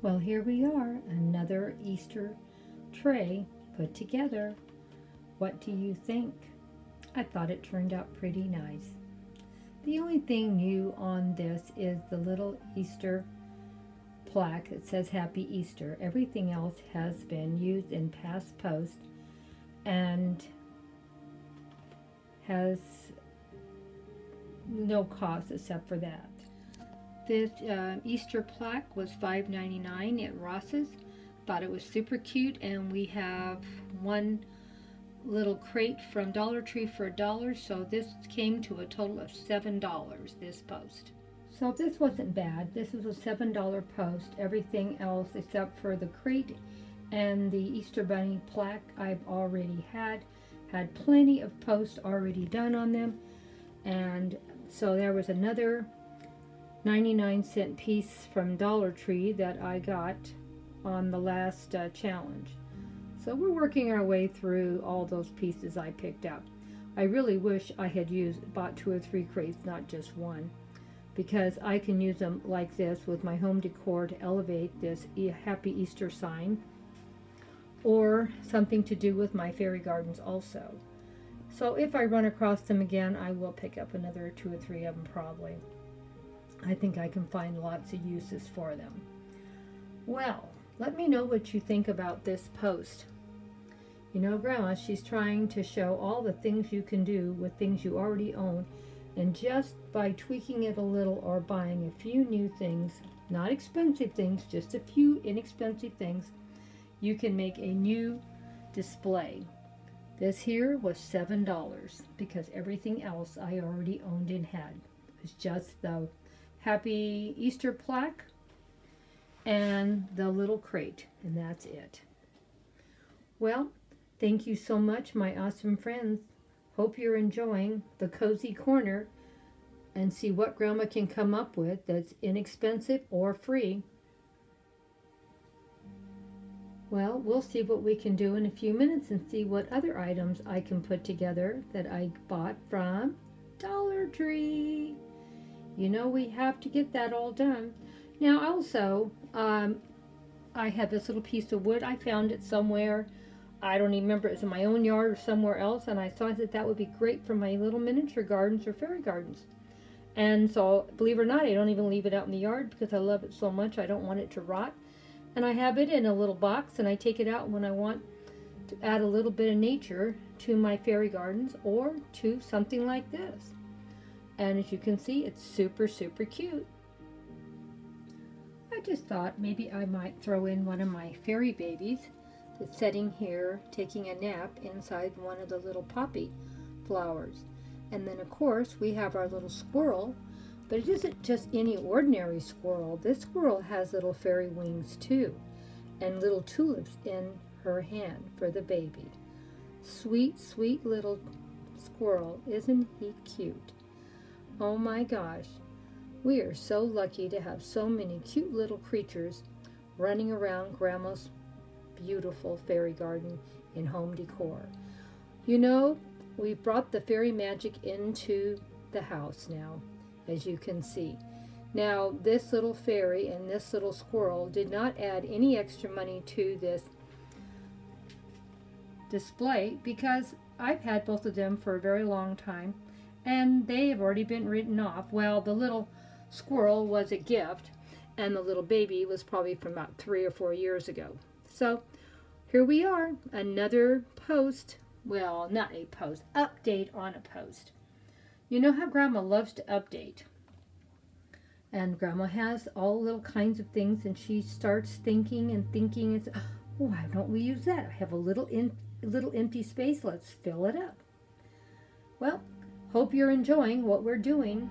Well, here we are, another Easter tray put together. What do you think? I thought it turned out pretty nice. The only thing new on this is the little Easter plaque that says Happy Easter. Everything else has been used in past post and has no cost except for that. This Easter plaque was $5.99 at Ross's. Thought it was super cute, and we have one little crate from Dollar Tree for $1, so this came to a total of $7, this post. So this wasn't bad. This was a $7 post. Everything else except for the crate and the Easter Bunny plaque I've already had plenty of posts already done on them, and so there was another 99-cent piece from Dollar Tree that I got on the last challenge. So we're working our way through all those pieces I picked up. I really wish I had bought 2 or 3 crates, not just one, because I can use them like this with my home decor to elevate this Happy Easter sign, or something to do with my fairy gardens also. So if I run across them again, I will pick up another 2 or 3 of them probably. I think I can find lots of uses for them. Well, let me know what you think about this post. You know, Grandma, she's trying to show all the things you can do with things you already own, and just by tweaking it a little or buying a few new things, not expensive things, just a few inexpensive things, you can make a new display. This here was $7 because everything else I already owned and had. It was just the Happy Easter plaque and the little crate, and that's it. Well, thank you so much, my awesome friends. Hope you're enjoying the cozy corner and see what Grandma can come up with that's inexpensive or free. Well, we'll see what we can do in a few minutes and see what other items I can put together that I bought from Dollar Tree. You know, we have to get that all done. Now also, I have this little piece of wood. I found it somewhere. I don't even remember. It was in my own yard or somewhere else. And I thought that would be great for my little miniature gardens or fairy gardens. And so, believe it or not, I don't even leave it out in the yard because I love it so much. I don't want it to rot. And I have it in a little box, and I take it out when I want to add a little bit of nature to my fairy gardens or to something like this. And as you can see, it's super, super cute. I just thought maybe I might throw in one of my fairy babies that's sitting here taking a nap inside one of the little poppy flowers. And then, of course, we have our little squirrel, but it isn't just any ordinary squirrel. This squirrel has little fairy wings too, and little tulips in her hand for the baby. Sweet, sweet little squirrel. Isn't he cute? Oh my gosh, we are so lucky to have so many cute little creatures running around Grandma's beautiful fairy garden in home decor. You know, we've brought the fairy magic into the house now, as you can see. Now, this little fairy and this little squirrel did not add any extra money to this display because I've had both of them for a very long time, and they have already been written off. Well, the little squirrel was a gift, and the little baby was probably from about 3 or 4 years ago. So here we are, another post. Well, not a post, update on a post. You know how Grandma loves to update. And Grandma has all little kinds of things, and she starts thinking and thinking and says, oh, why don't we use that? I have a little empty space. Let's fill it up. Well, hope you're enjoying what we're doing.